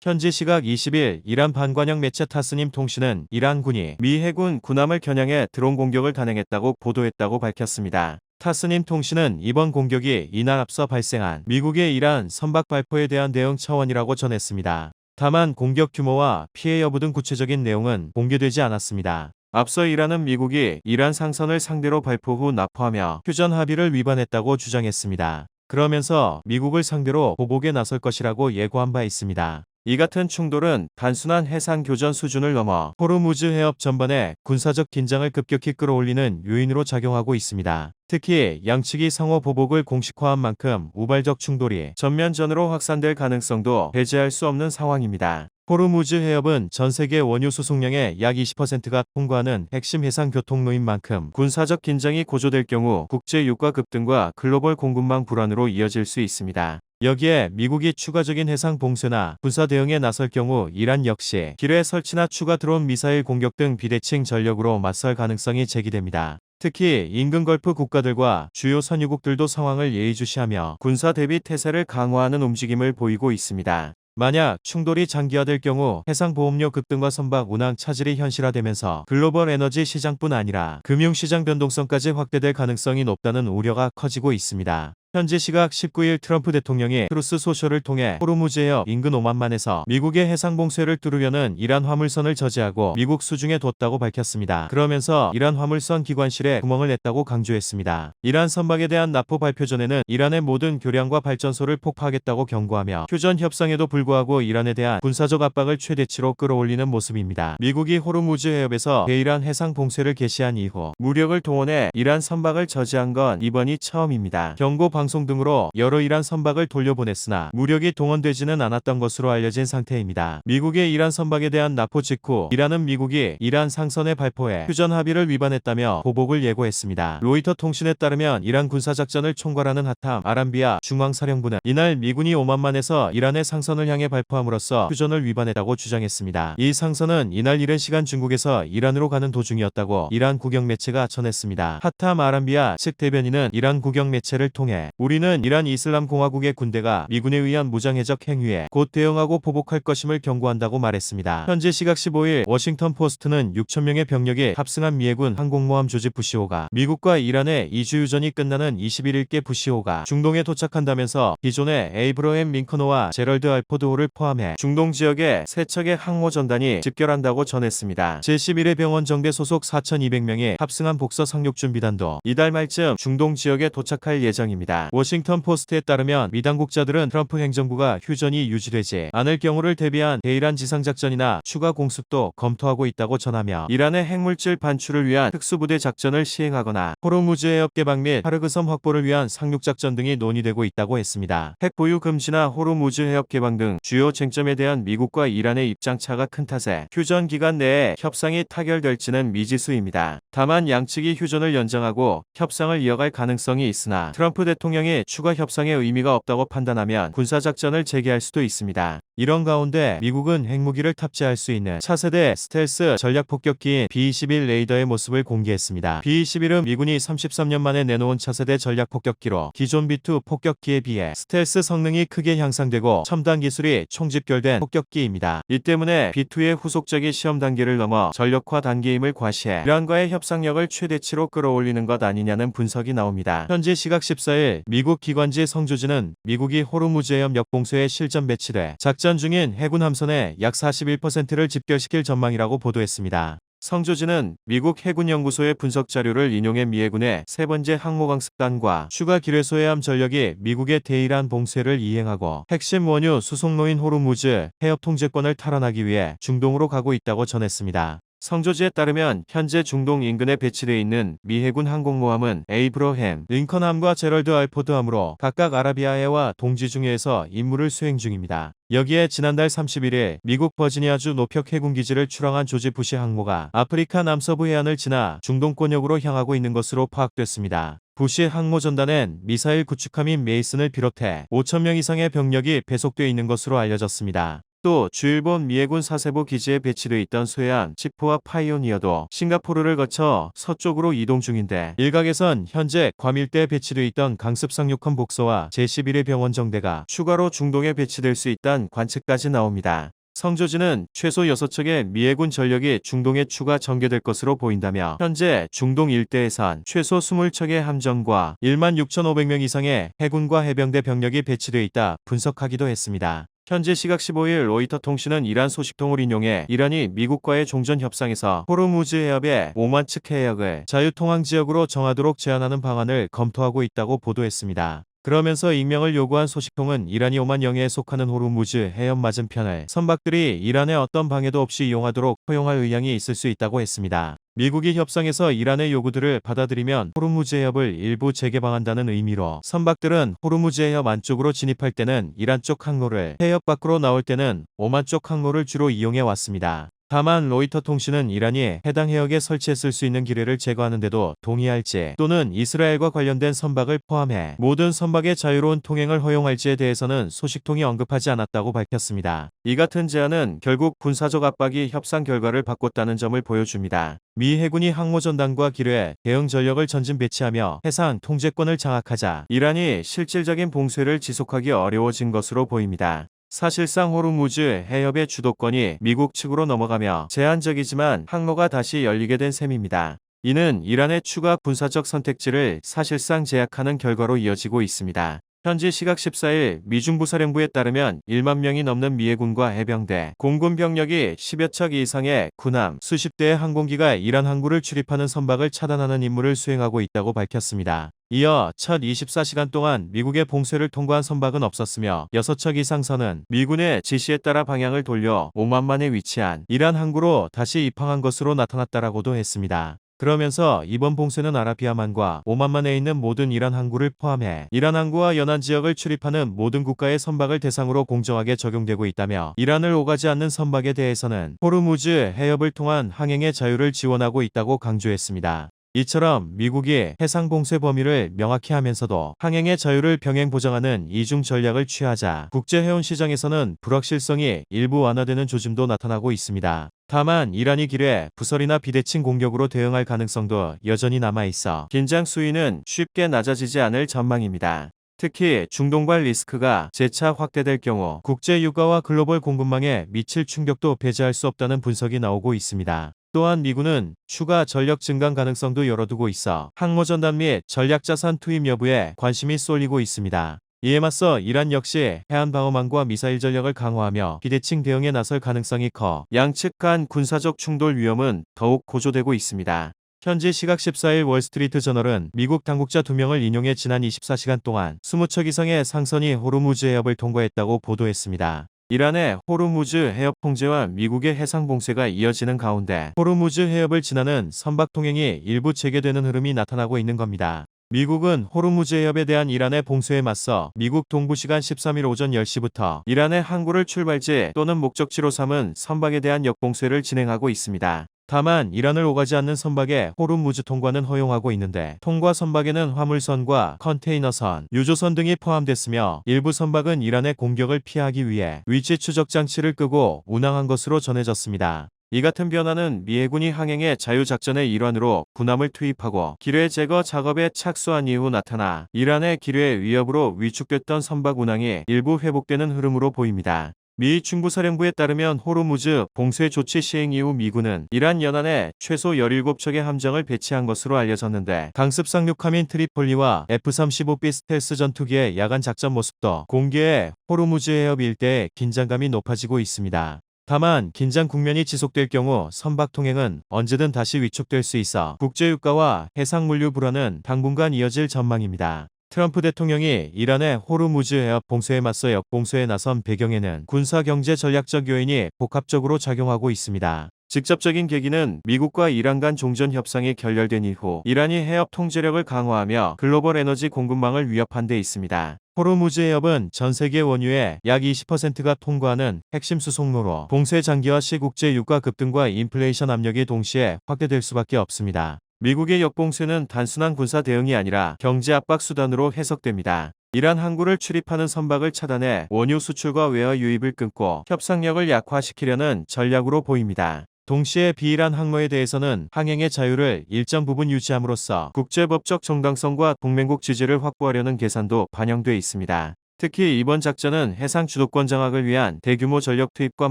현지 시각 20일 이란 반관영 매체 타스님 통신은 이란군이 미 해군 군함을 겨냥해 드론 공격을 단행했다고 보도했다고 밝혔습니다. 타스님 통신은 이번 공격이 이날 앞서 발생한 미국의 이란 선박 발포에 대한 대응 차원이라고 전했습니다. 다만 공격 규모와 피해 여부 등 구체적인 내용은 공개되지 않았습니다. 앞서 이란은 미국이 이란 상선을 상대로 발포 후 납포하며 휴전 합의를 위반했다고 주장했습니다. 그러면서 미국을 상대로 보복에 나설 것이라고 예고한 바 있습니다. 이 같은 충돌은 단순한 해상 교전 수준을 넘어 호르무즈 해협 전반에 군사적 긴장을 급격히 끌어올리는 요인으로 작용하고 있습니다. 특히 양측이 상호 보복을 공식화한 만큼 우발적 충돌이 전면전으로 확산될 가능성도 배제할 수 없는 상황입니다. 호르무즈 해협은 전 세계 원유 수송량의 약 20%가 통과하는 핵심 해상 교통로인 만큼 군사적 긴장이 고조될 경우 국제 유가 급등과 글로벌 공급망 불안으로 이어질 수 있습니다. 여기에 미국이 추가적인 해상 봉쇄나 군사 대응에 나설 경우 이란 역시 기뢰 설치나 추가 드론 미사일 공격 등 비대칭 전력으로 맞설 가능성이 제기됩니다. 특히 인근 걸프 국가들과 주요 산유국들도 상황을 예의주시하며 군사 대비 태세를 강화하는 움직임을 보이고 있습니다. 만약 충돌이 장기화될 경우 해상보험료 급등과 선박 운항 차질이 현실화되면서 글로벌 에너지 시장뿐 아니라 금융시장 변동성까지 확대될 가능성이 높다는 우려가 커지고 있습니다. 현지 시각 19일 트럼프 대통령이 트루스 소셜을 통해 호르무즈 해협 인근 오만만에서 미국의 해상 봉쇄를 뚫으려는 이란 화물선을 저지하고 미국 수중에 뒀다고 밝혔습니다. 그러면서 이란 화물선 기관실에 구멍을 냈다고 강조했습니다. 이란 선박에 대한 납포 발표 전에는 이란의 모든 교량과 발전소를 폭파하겠다고 경고하며 휴전 협상에도 불구하고 이란에 대한 군사적 압박을 최대치로 끌어올리는 모습입니다. 미국이 호르무즈 해협에서 대이란 해상 봉쇄를 개시한 이후 무력을 동원해 이란 선박을 저지한 건 이번이 처음입니다. 경고 방송 등으로 여러 이란 선박을 돌려보냈으나 무력이 동원되지는 않았던 것으로 알려진 상태입니다. 미국의 이란 선박에 대한 납포 직후 이란은 미국이 이란 상선에 발포해 휴전 합의를 위반했다며 보복을 예고했습니다. 로이터 통신에 따르면 이란 군사작전을 총괄하는 하탐 아람비아 중앙사령부는 이날 미군이 오만만에서 이란의 상선을 향해 발포함으로써 휴전을 위반했다고 주장했습니다. 이 상선은 이날 이른 시간 중국에서 이란으로 가는 도중이었다고 이란 국영매체가 전했습니다. 하탐 아람비아 측 대변인은 이란 국영매체를 통해 우리는 이란 이슬람 공화국의 군대가 미군에 의한 무장해적 행위에 곧 대응하고 보복할 것임을 경고한다고 말했습니다. 현지 시각 15일 워싱턴 포스트는 6,000명의 병력이 탑승한 미해군 항공모함 조지 부시호가 미국과 이란의 이주유전이 끝나는 21일께 부시호가 중동에 도착한다면서 기존의 에이브러햄 링컨호와 제럴드 알포드호를 포함해 중동 지역에 세 척의 항모 전단이 집결한다고 전했습니다. 제11회 병원 정대 소속 4,200명이 탑승한 복서 상륙준비단도 이달 말쯤 중동 지역에 도착할 예정입니다. 워싱턴 포스트에 따르면 미 당국자들은 트럼프 행정부가 휴전이 유지되지 않을 경우를 대비한 대이란 지상작전이나 추가 공습도 검토하고 있다고 전하며 이란의 핵물질 반출을 위한 특수부대 작전을 시행하거나 호르무즈 해협 개방 및 하르그섬 확보를 위한 상륙작전 등이 논의되고 있다고 했습니다. 핵 보유 금지나 호르무즈 해협 개방 등 주요 쟁점에 대한 미국과 이란의 입장차가 큰 탓에 휴전 기간 내에 협상이 타결될지는 미지수입니다. 다만 양측이 휴전을 연장하고 협상을 이어갈 가능성이 있으나 트럼프 대통령이 추가 협상에 의미가 없다고 판단하면 군사작전을 재개할 수도 있습니다. 이런 가운데 미국은 핵무기를 탑재할 수 있는 차세대 스텔스 전략폭격기인 B-21 레이더의 모습을 공개했습니다. B-21은 미군이 33년 만에 내놓은 차세대 전략폭격기로 기존 B-2 폭격기에 비해 스텔스 성능이 크게 향상되고 첨단 기술이 총집결된 폭격기입니다. 이 때문에 B-2의 후속적인 시험 단계를 넘어 전력화 단계임을 과시해 이란과의 협상력을 최대치로 끌어올리는 것 아니냐는 분석이 나옵니다. 현지 시각 14일 미국 기관지 성조지는 미국이 호르무즈 해협 역봉쇄에 실전 배치돼 작전 중인 해군 함선의 약 41%를 집결시킬 전망이라고 보도했습니다. 성조지는 미국 해군연구소의 분석 자료를 인용해 미 해군의 세 번째 항모강습단과 추가 기뢰소해함 전력이 미국의 대이란 봉쇄를 이행하고 핵심 원유 수송로인 호르무즈 해협 통제권을 탈환하기 위해 중동으로 가고 있다고 전했습니다. 성조지에 따르면 현재 중동 인근에 배치되어 있는 미 해군 항공모함은 에이브러햄 링컨함과 제럴드 알포드함으로 각각 아라비아해와 동지중해에서 임무를 수행 중입니다. 여기에 지난달 31일 미국 버지니아주 노평 해군기지를 출항한 조지 부시 항모가 아프리카 남서부 해안을 지나 중동권역으로 향하고 있는 것으로 파악됐습니다. 부시 항모 전단엔 미사일 구축함인 메이슨을 비롯해 5,000명 이상의 병력이 배속돼 있는 것으로 알려졌습니다. 또 주일본 미해군 사세보 기지에 배치돼 있던 소해안 치포와 파이오니어도 싱가포르를 거쳐 서쪽으로 이동 중인데, 일각에선 현재 괌 일대에 배치돼 있던 강습 상륙함 복서와 제11의 병원 정대가 추가로 중동에 배치될 수 있다는 관측까지 나옵니다. 성조지는 최소 6척의 미해군 전력이 중동에 추가 전개될 것으로 보인다며, 현재 중동 일대에선 최소 20척의 함정과 16,500명 이상의 해군과 해병대 병력이 배치돼 있다 분석하기도 했습니다. 현지 시각 15일 로이터 통신은 이란 소식통을 인용해 이란이 미국과의 종전 협상에서 호르무즈 해협의 오만 측 해역을 자유통항지역으로 정하도록 제안하는 방안을 검토하고 있다고 보도했습니다. 그러면서 익명을 요구한 소식통은 이란이 오만 영해에 속하는 호르무즈 해협 맞은편을 선박들이 이란의 어떤 방해도 없이 이용하도록 허용할 의향이 있을 수 있다고 했습니다. 미국이 협상에서 이란의 요구들을 받아들이면 호르무즈 해협을 일부 재개방한다는 의미로, 선박들은 호르무즈 해협 안쪽으로 진입할 때는 이란 쪽 항로를, 해협 밖으로 나올 때는 오만 쪽 항로를 주로 이용해 왔습니다. 다만 로이터 통신은 이란이 해당 해역에 설치했을 수 있는 기뢰를 제거하는 데도 동의할지, 또는 이스라엘과 관련된 선박을 포함해 모든 선박의 자유로운 통행을 허용할지에 대해서는 소식통이 언급하지 않았다고 밝혔습니다. 이 같은 제안은 결국 군사적 압박이 협상 결과를 바꿨다는 점을 보여줍니다. 미 해군이 항모전단과 기뢰, 대응 전력을 전진 배치하며 해상 통제권을 장악하자 이란이 실질적인 봉쇄를 지속하기 어려워진 것으로 보입니다. 사실상 호르무즈 해협의 주도권이 미국 측으로 넘어가며 제한적이지만 항로가 다시 열리게 된 셈입니다. 이는 이란의 추가 군사적 선택지를 사실상 제약하는 결과로 이어지고 있습니다. 현지 시각 14일 미중부사령부에 따르면 1만 명이 넘는 미해군과 해병대, 공군 병력이 10여 척 이상의 군함, 수십 대의 항공기가 이란 항구를 출입하는 선박을 차단하는 임무를 수행하고 있다고 밝혔습니다. 이어 첫 24시간 동안 미국의 봉쇄를 통과한 선박은 없었으며 6척 이상 선은 미군의 지시에 따라 방향을 돌려 오만만에 위치한 이란 항구로 다시 입항한 것으로 나타났다라고도 했습니다. 그러면서 이번 봉쇄는 아라비아만과 오만만에 있는 모든 이란 항구를 포함해 이란 항구와 연안 지역을 출입하는 모든 국가의 선박을 대상으로 공정하게 적용되고 있다며, 이란을 오가지 않는 선박에 대해서는 호르무즈 해협을 통한 항행의 자유를 지원하고 있다고 강조했습니다. 이처럼 미국이 해상 봉쇄 범위를 명확히 하면서도 항행의 자유를 병행 보장하는 이중 전략을 취하자 국제 해운 시장에서는 불확실성이 일부 완화되는 조짐도 나타나고 있습니다. 다만 이란이 기뢰, 부설이나 비대칭 공격으로 대응할 가능성도 여전히 남아있어 긴장 수위는 쉽게 낮아지지 않을 전망입니다. 특히 중동발 리스크가 재차 확대될 경우 국제 유가와 글로벌 공급망에 미칠 충격도 배제할 수 없다는 분석이 나오고 있습니다. 또한 미군은 추가 전력 증강 가능성도 열어두고 있어 항모전단 및 전략자산 투입 여부에 관심이 쏠리고 있습니다. 이에 맞서 이란 역시 해안방어망과 미사일 전력을 강화하며 비대칭 대응에 나설 가능성이 커 양측 간 군사적 충돌 위험은 더욱 고조되고 있습니다. 현지 시각 14일 월스트리트 저널은 미국 당국자 2명을 인용해 지난 24시간 동안 20척 이상의 상선이 호르무즈 해협을 통과했다고 보도했습니다. 이란의 호르무즈 해협 통제와 미국의 해상 봉쇄가 이어지는 가운데 호르무즈 해협을 지나는 선박 통행이 일부 재개되는 흐름이 나타나고 있는 겁니다. 미국은 호르무즈 해협에 대한 이란의 봉쇄에 맞서 미국 동부 시간 13일 오전 10시부터 이란의 항구를 출발지 또는 목적지로 삼은 선박에 대한 역봉쇄를 진행하고 있습니다. 다만 이란을 오가지 않는 선박의 호르무즈 통과는 허용하고 있는데, 통과 선박에는 화물선과 컨테이너선, 유조선 등이 포함됐으며 일부 선박은 이란의 공격을 피하기 위해 위치 추적 장치를 끄고 운항한 것으로 전해졌습니다. 이 같은 변화는 미 해군이 항행의 자유작전의 일환으로 군함을 투입하고 기뢰 제거 작업에 착수한 이후 나타나 이란의 기뢰 위협으로 위축됐던 선박 운항이 일부 회복되는 흐름으로 보입니다. 미 중부사령부에 따르면 호르무즈 봉쇄 조치 시행 이후 미군은 이란 연안에 최소 17척의 함정을 배치한 것으로 알려졌는데, 강습 상륙함인 트리폴리와 F-35B 스텔스 전투기의 야간 작전 모습도 공개해 호르무즈 해협 일대의 긴장감이 높아지고 있습니다. 다만 긴장 국면이 지속될 경우 선박 통행은 언제든 다시 위축될 수 있어 국제유가와 해상물류 불안은 당분간 이어질 전망입니다. 트럼프 대통령이 이란의 호르무즈 해협 봉쇄에 맞서 역봉쇄에 나선 배경에는 군사 경제 전략적 요인이 복합적으로 작용하고 있습니다. 직접적인 계기는 미국과 이란 간 종전 협상이 결렬된 이후 이란이 해협 통제력을 강화하며 글로벌 에너지 공급망을 위협한 데 있습니다. 호르무즈 해협은 전 세계 원유의 약 20%가 통과하는 핵심 수송로로 봉쇄 장기화 시 국제 유가 급등과 인플레이션 압력이 동시에 확대될 수밖에 없습니다. 미국의 역봉쇄는 단순한 군사 대응이 아니라 경제 압박 수단으로 해석됩니다. 이란 항구를 출입하는 선박을 차단해 원유 수출과 외화 유입을 끊고 협상력을 약화시키려는 전략으로 보입니다. 동시에 비이란 항로에 대해서는 항행의 자유를 일정 부분 유지함으로써 국제법적 정당성과 동맹국 지지를 확보하려는 계산도 반영돼 있습니다. 특히 이번 작전은 해상 주도권 장악을 위한 대규모 전력 투입과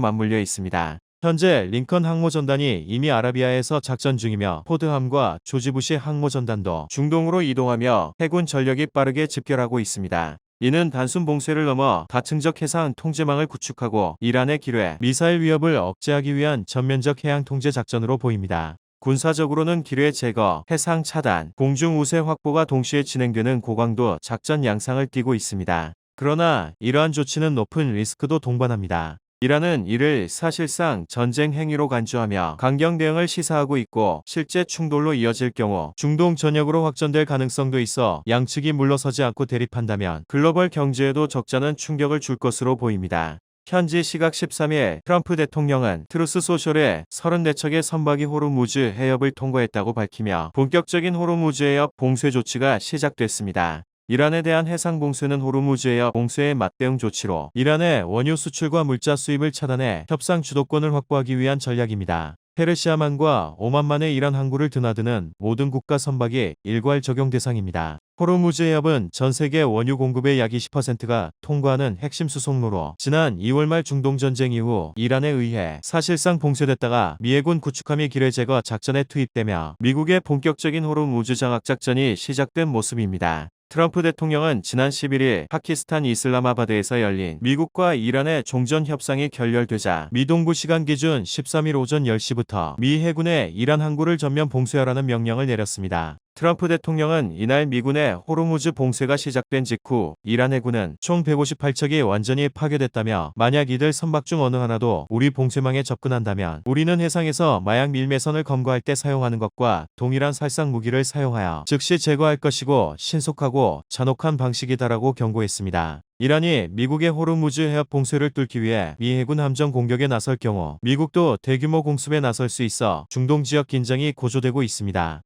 맞물려 있습니다. 현재 링컨 항모전단이 이미 아라비아에서 작전 중이며 포드함과 조지부시 항모전단도 중동으로 이동하며 해군 전력이 빠르게 집결하고 있습니다. 이는 단순 봉쇄를 넘어 다층적 해상 통제망을 구축하고 이란의 기뢰, 미사일 위협을 억제하기 위한 전면적 해양 통제 작전으로 보입니다. 군사적으로는 기뢰 제거, 해상 차단, 공중 우세 확보가 동시에 진행되는 고강도 작전 양상을 띠고 있습니다. 그러나 이러한 조치는 높은 리스크도 동반합니다. 이란은 이를 사실상 전쟁 행위로 간주하며 강경 대응을 시사하고 있고 실제 충돌로 이어질 경우 중동 전역으로 확전될 가능성도 있어 양측이 물러서지 않고 대립한다면 글로벌 경제에도 적잖은 충격을 줄 것으로 보입니다. 현지 시각 13일 트럼프 대통령은 트루스 소셜에 34척의 선박이 호르무즈 해협을 통과했다고 밝히며 본격적인 호르무즈 해협 봉쇄 조치가 시작됐습니다. 이란에 대한 해상 봉쇄는 호르무즈 해협 봉쇄의 맞대응 조치로 이란의 원유 수출과 물자 수입을 차단해 협상 주도권을 확보하기 위한 전략입니다. 페르시아만과 오만만의 이란 항구를 드나드는 모든 국가 선박이 일괄 적용 대상입니다. 호르무즈 해협은 전 세계 원유 공급의 약 20%가 통과하는 핵심 수송로로 지난 2월 말 중동 전쟁 이후 이란에 의해 사실상 봉쇄됐다가 미 해군 구축함이 기뢰 제거 작전에 투입되며 미국의 본격적인 호르무즈 장악 작전이 시작된 모습입니다. 트럼프 대통령은 지난 11일 파키스탄 이슬라마바드에서 열린 미국과 이란의 종전 협상이 결렬되자 미 동부 시간 기준 13일 오전 10시부터 미 해군에 이란 항구를 전면 봉쇄하라는 명령을 내렸습니다. 트럼프 대통령은 이날 미군의 호르무즈 봉쇄가 시작된 직후 이란 해군은 총 158척이 완전히 파괴됐다며 만약 이들 선박 중 어느 하나도 우리 봉쇄망에 접근한다면 우리는 해상에서 마약 밀매선을 검거할 때 사용하는 것과 동일한 살상 무기를 사용하여 즉시 제거할 것이고 신속하고 잔혹한 방식이다라고 경고했습니다. 이란이 미국의 호르무즈 해협 봉쇄를 뚫기 위해 미 해군 함정 공격에 나설 경우 미국도 대규모 공습에 나설 수 있어 중동 지역 긴장이 고조되고 있습니다.